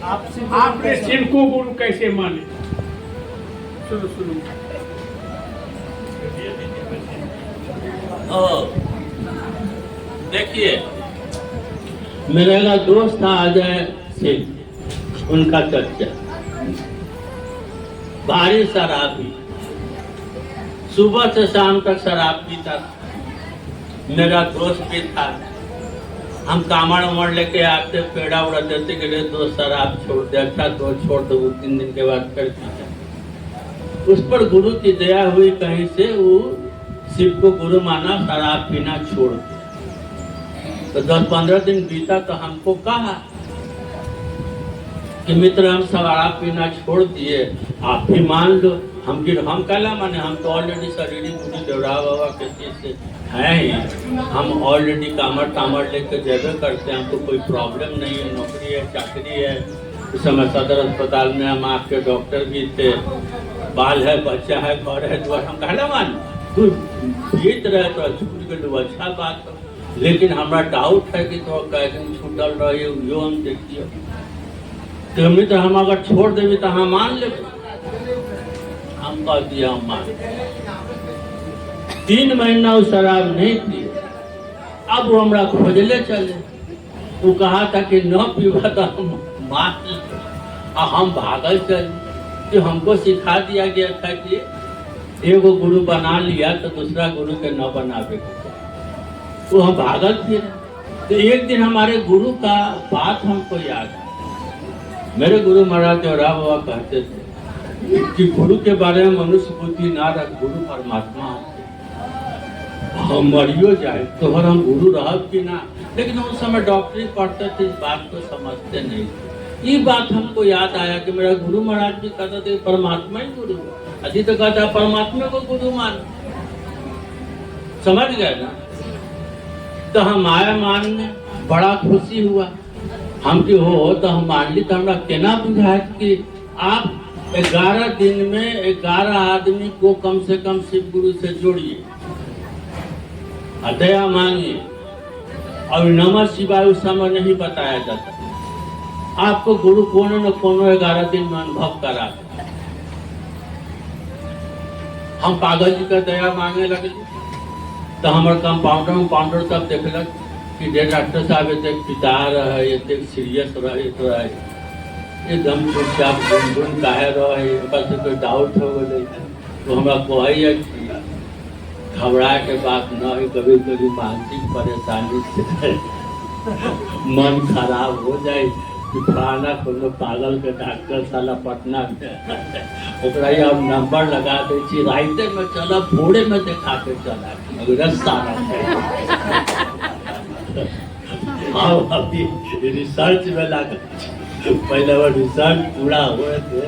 आपने शिव को गुरु कैसे माने? सुनो सुनो। देखिए, मेरा दोस्त था अजय सिंह, उनका चर्चा भारी शराबी, सुबह से शाम तक शराब पीता। मेरा दोस्त भी था, हम कामड़ उमड़ लेके आते, पेड़ा उड़ा देते कि दोस्त शराब छोड़ दे। अच्छा तो छोड़ दो, 3 दिन के बाद फिर पीता। उस पर गुरु की दया हुई, कहीं से वो शिव को गुरु माना, शराब पीना छोड़ दिया। तो 10-15 दिन बीता तो हमको कहा कि मित्र हम शराब पीना छोड़ दिए, आप भी मान लो। हम कहला माने, हम तो ऑलरेडी शरीरी गुरु देवराव बाबा के चीज से हैं ही, हम ऑलरेडी कामड़ लेकर जेबे करते हैं, हमको कोई प्रॉब्लम नहीं है, नौकरी है, चाकरी है। उस समय सदर अस्पताल में हम आपके डॉक्टर भी थे, बाल है, बच्चा है, घर है, द्वार। हम कहला मान तू जीत रहे तो छूट गए, अच्छा बात हो, लेकिन हमारा डाउट है कि तो कैसे छूटल रही यो हम देखिए। तो मित्र हम अगर छोड़ देवी तो हम मान ले। हम कह दिया हम मान। 3 महीना वो शराब नहीं पिए। अब वो हमारा खोजले चले, वो कहा था कि न पीवा तो हम मान ले। हम भागल चले, तो हमको सिखा दिया गया था कि एगो गुरु बना लिया तो दूसरा गुरु के न बनावे। तो हम भागल फिर। तो एक दिन हमारे गुरु का बात हमको याद है। मेरे गुरु महाराज देवराव बाबा कहते थे कि गुरु के बारे में मनुष्य बुद्धि ना रख, गुरु परमात्मा हम मरियो जाए तो हम गुरु रह कि ना। लेकिन उस समय डॉक्टरी पढ़ते थे, इस बात को समझते नहीं थे। ये बात हमको याद आया कि मेरा गुरु महाराज भी कहते थे परमात्मा ही गुरु है। अजी तो कहता परमात्मा को गुरु मान, समझ गए ना। तो हम आए मानने, बड़ा खुशी हुआ। हम की हो तो हम मान ली। तो हमरा केना बुझाए कि आप 11 दिन में 11 आदमी को कम से कम शिव गुरु से जोड़िए, दया मांगिए, और नमः शिवाय उस समय नहीं बताया जाता। आपको गुरु कोनो न कोनो 11 दिन में अनुभव करा। हम पागल जी का दया मांगे लगे। तो हमारे कंपाउंडर सब देखलक कि डॉक्टर साहब इतने पिता रहे, इतने सीरियस रहे, तो एकदम चुपचाप गुनगुन काहे रहे, से कोई डाउट हो गए। तो हमरा कहे घबरा के बात न है, कभी कभी मानसिक परेशानी से मन खराब हो जाए कि फलाना कोनो पागल के डॉक्टर साला पटना में ओकरा अब नंबर लगा दे छी, राइते में चला, भोरे में देखा के चला, रास्ता अभी रिसर्च में लगा। पहले वो रिसर्च पूरा हुए थे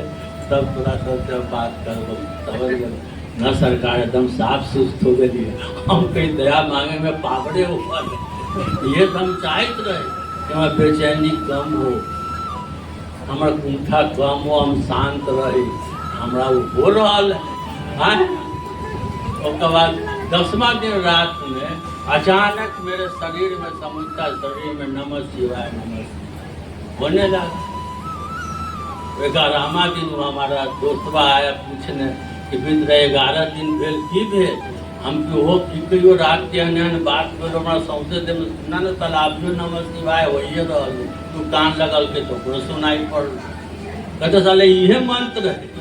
तब थोड़ा सा बात कर न। सरकार एकदम साफ सुस्त हो गई है। हम कहीं दया मांगे में पापड़े ऊपर ये हम चाहते रहे कि हमारा बेचैनी कम हो, हमारा कुंठा कम हो, हम शांत रहे। हमारा वो हो रहा है। उसके बाद 10वां दिन रात में अचानक मेरे शरीर में, समूचा शरीर में नमः शिवाय होने लगा। 11वां दिन हमारा दोस्तवा आया पूछने कि मित्र 11 दिन भेल की भेल। हम हो कि रात के अन्य बात करो, हमारा सौंसे दे में सुना न तालाबियो नमः शिवाय होइए रहल, तू कान लगल के तो सुनाई पड़। कहते साले ये मंत्र है।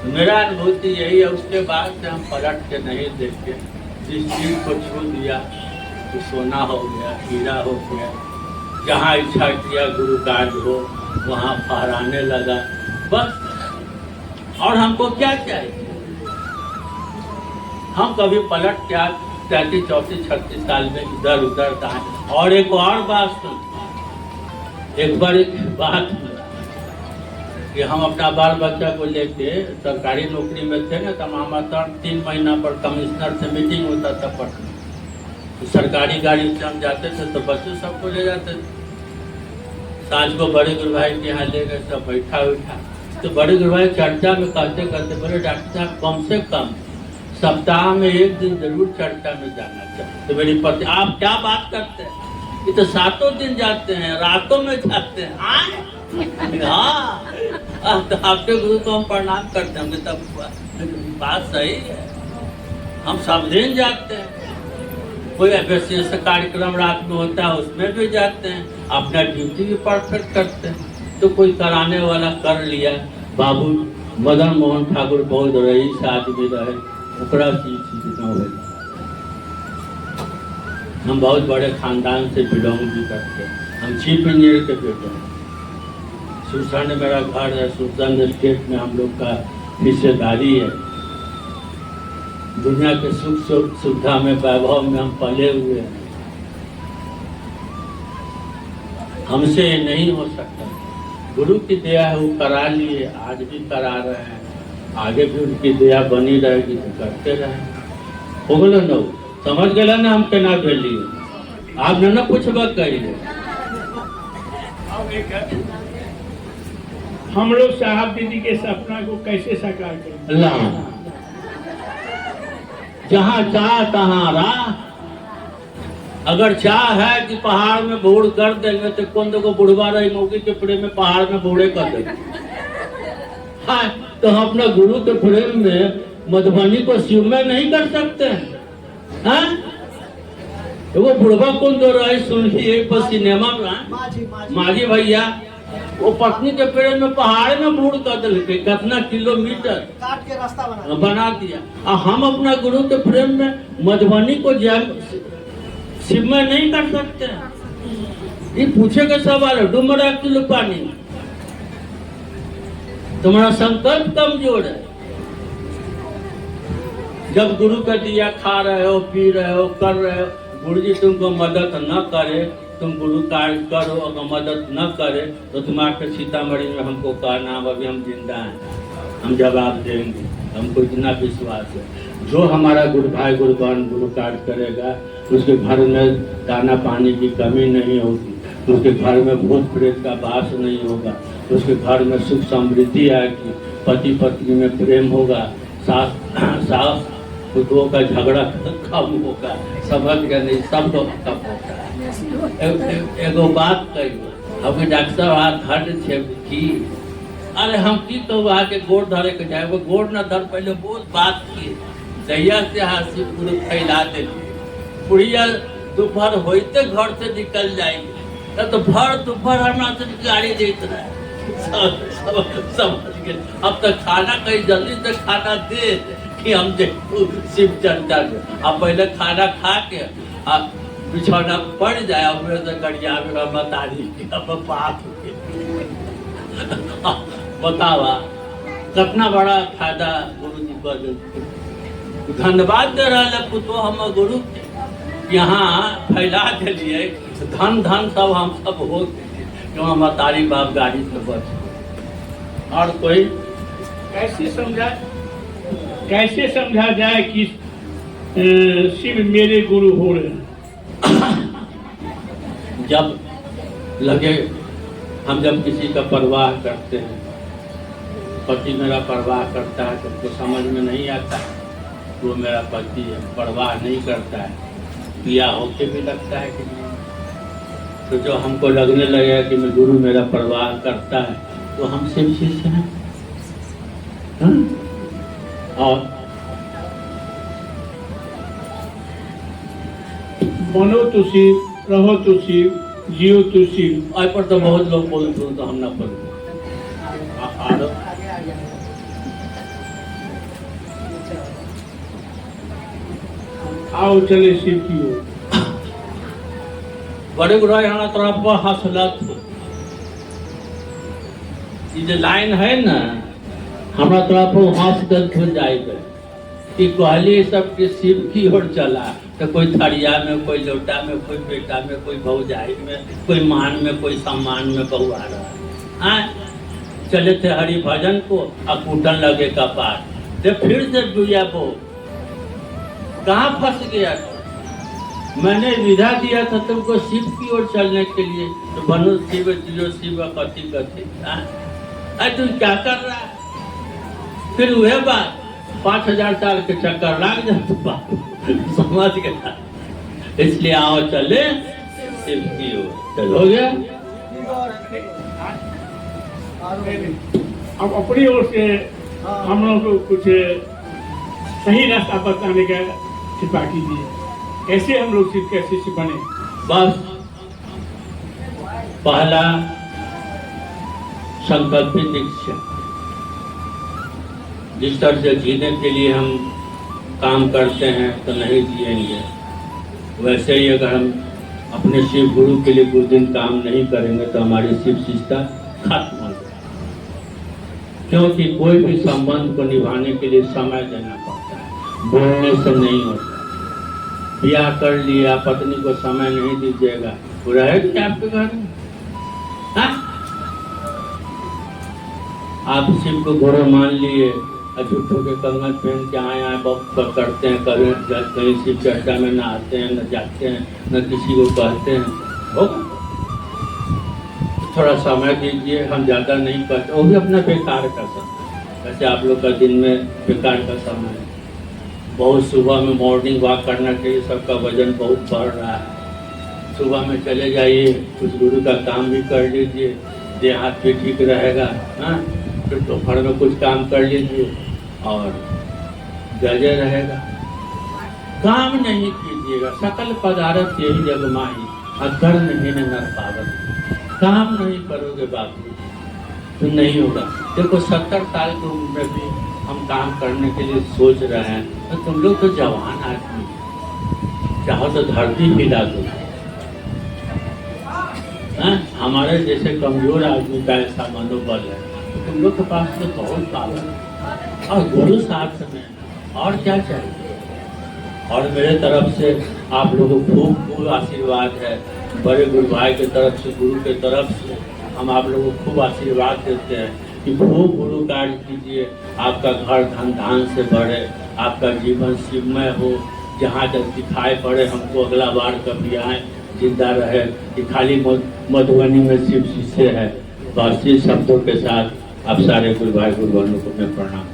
मेरा अनुभूति यही है। उसके बाद से हम पलट के नहीं देखते। जिस चीज को छू दिया तो सोना हो गया, हीरा हो गया। जहाँ इच्छा किया गुरु कार्य हो वहाँ फहराने लगा, बस। और हमको क्या चाहिए? हम कभी पलट क्या 33, 34, 36 साल में इधर उधर का। और एक और बात सुन, एक बार एक बात कि हम अपना बाल बच्चा को लेके सरकारी नौकरी में थे ना, तो हमारा 3 महीना पर कमिश्नर से मीटिंग होता था पटना। तो सरकारी गाड़ी से हम जाते थे तो बच्चे सबको ले जाते थे। सांझ को बड़े गुरु भाई के यहाँ ले गए, सब बैठा उठा। तो बड़े गुरु भाई चर्चा में कहते कहते बोले डॉक्टर साहब कम से कम सप्ताह में 1 दिन जरूर चर्चा में जाना चाहिए। तो मेरी पति आप क्या बात करते हैं? ये तो 7 दिन जाते हैं, रातों में जाते हैं। हाँ, तो आपके गुरु को हम प्रणाम करते हैं, तब बात सही है। हम सब दिन जाते हैं, कोई विशेष कार्यक्रम रात में होता है उसमें भी जाते हैं, अपना ड्यूटी भी परफेक्ट करते हैं। तो कोई कराने वाला कर लिया। बाबू मदन मोहन ठाकुर बहुत रईस आदमी रहे, ओकरा चीज न हो। हम बहुत बड़े खानदान से बिलोंग भी करते हैं। हम चीफ इंजीनियर के बेटे हैं। सुरसंड मेरा घर है, सुरसंड स्टेट में हम लोग का हिस्सेदारी है। दुनिया के सुख सुविधा में, वैभव में हम पले हुए हैं। हमसे ये नहीं हो सकता। गुरु की दया है, वो करा लिए, आज भी करा रहे हैं, आगे भी उनकी दया बनी रहेगी तो करते रहे। हो गलो न, समझ गए ना हम केना भेलिए। आप न पूछबा करिए। हम लोग साहब दीदी के सपना को कैसे साकार करें? अल्लाह जहाँ चाह तहाँ राह। अगर चाह है कि पहाड़ में बूढ़ कर देंगे तो कौन देखो बुढ़वा रही मौकी के प्रेम में पहाड़ में बूढ़े कर देंगे। हाँ, तो हम अपना गुरु के प्रेम में मधुबनी को शिव में नहीं कर सकते हैं। हाँ? तो वो बुढ़वा कौन दो रही सुन ली पर सिनेमा में माझी भैया वो पत्नी के प्रेम में पहाड़ में बूढ़ कर दिलके, कितना किलोमीटर काट के रास्ता बना दिया। और हम अपना गुरु के प्रेम में मधुबनी को शिव में नहीं कर सकते। ये पूछे का सवाल है। डुमरा किलो पानी, तुम्हारा संकल्प कमजोर है। जब गुरु का दिया खा रहे हो, पी रहे हो, कर रहे हो, गुरु जी तुमको मदद न करे, तुम गुरु कार्य करो, अगर मदद न करे तो तुम्हारे सीतामढ़ी में हमको कहना, अभी हम जिंदा हैं, हम जवाब देंगे। हमको इतना विश्वास है, जो हमारा गुरु भाई गुरुबान गुरु कार्य करेगा उसके घर में दाना पानी की कमी नहीं होगी, उसके घर में भूत प्रेत का वास नहीं होगा, उसके घर में सुख समृद्धि आएगी, पति पत्नी में प्रेम होगा, सास पुतों का झगड़ा कम होगा। समझ गया नहीं, सब लोग कम होगा। एगो बात कही, हम डॉक्टर साहब हाथ धर की, अरे हम की कहू आके गोड़ धरे के जाए, वो गोड़ न धर, पहले बहुत बात की दैया से हाथी पूरे फैला दे। बुढ़िया दोपहर होते घर से निकल जाएगी, तो भर दोपहर हमारा से गाड़ी देते रहे। समझ गए। अब तक खाना कहीं जल्दी से खाना दे कि हम देखो शिव चर्चा में। अब पहले खाना खा के अब बिछौना पड़ जाए, अब मेरे से गड़िया मेरा बता दी अब बात बतावा कितना बड़ा फायदा गुरु जी को धन्यवाद दे रहा है। पुतो हम गुरु यहाँ फैला के लिए धन धन सब हम सब हो जो हमारा तारी बाप गाड़ी से बच। और कोई कैसे समझा जाए कि शिव मेरे गुरु हो रहे हैं? जब लगे हम जब किसी का परवाह करते हैं, पति मेरा परवाह करता है तो उसको समझ में नहीं आता है वो मेरा पति है, परवाह नहीं करता है, पिया होके भी लगता है कि नहीं। तो जो हमको लगने लगेगा कि मैं गुरु मेरा परवाह करता है तो हम शिव शिष्य हैं। और बनो तो शिव, रहो तो शिव, जियो तो शिव। आज पर तो बहुत लोग बोलते हो तो हम ना पढ़। आओ चले शिव की ओर। बड़े बुरा यहाँ तरफ हंसलत ये लाइन है ना, हमारा तरफ हंस कर जाएगा कि कहली सबके शिव की ओर चला, तो कोई थड़िया में, कोई लोटा में, कोई बेटा में, कोई भौजाई में, कोई मान में, कोई सम्मान में बहु आ रहा है। चले थे हरि भजन को और कूटन लगे कपार, तो फिर से दुनिया को कहाँ फंस गया था। मैंने विधा दिया था तुमको शिव की ओर चलने के लिए, तो बनो शिव जियो शिव कथी कथी। अरे तुम क्या कर रहा है? फिर वह बात 5000 साल के चक्कर लग जाता, समझ गया। इसलिए आओ चले शिव की ओर। चल हो गया। अब अपनी ओर से हम लोग को कुछ सही रास्ता बताने का कृपा कीजिए, कैसे हम लोग शिव के शिष्य बने। बस पहला संकल्पित इच्छा, जिस तरह से जीने के लिए हम काम करते हैं तो नहीं जिएंगे, वैसे ही अगर हम अपने शिव गुरु के लिए कुछ दिन काम नहीं करेंगे तो हमारी शिव शिष्टता खत्म हो जाएगी। क्योंकि कोई भी संबंध को निभाने के लिए समय देना पड़ता है, बोलने से नहीं होता। ब्याह कर लिया, पत्नी को समय नहीं दीजिएगा, वो रहेगी आपके घर में? हाँ? आप शिव को गुरु मान लिए, झूठों के कंगन पहन के आए बहुत करते हैं, कहीं शिव चर्चा में न आते हैं, न जाते हैं, न किसी को कहते हैं। होगा थोड़ा समय दीजिए, हम ज़्यादा नहीं कहते, वो भी अपना बेकार का समय। वैसे आप लोग का दिन में बेकार का समय है, बहुत सुबह में मॉर्निंग वॉक करना चाहिए, सबका वजन बहुत बढ़ रहा है। सुबह में चले जाइए, कुछ गुरु का काम भी कर लीजिए, देह हाथ भी ठीक रहेगा। हाँ, फिर दोपहर में कुछ काम कर लीजिए और जजे रहेगा। काम नहीं कीजिएगा, सकल पदार्थ यही जग माही, अधर्म नहीं नर पावत। काम नहीं करोगे बाबू तो नहीं होगा। देखो 70 साल की उम्र में भी हम काम करने के लिए सोच रहे हैं, तो तुम लोग तो जवान आदमी, चाहो तो धरती हिला दो। हमारे जैसे कमजोर आदमी का ऐसा मनोबल है, तो तुम लोग के पास तो बहुत पावर है और गुरु साथ में, और क्या चाहिए। और मेरे तरफ से आप लोगों को खूब खूब आशीर्वाद है, बड़े गुरु भाई के तरफ से, गुरु के तरफ से हम आप लोगों को खूब आशीर्वाद देते हैं कि खूब गुरु कार्य कीजिए, आपका घर धन धान से बढ़े, आपका जीवन शिवमय हो, जहाँ जब दिखाई पड़े हमको अगला बार कभी आए, जिंदा रहे कि खाली मधुबनी में शिव शिष्य है। बस इस शब्दों के साथ आप सारे गुरु भाई गुरु बहनों को मैं प्रणाम।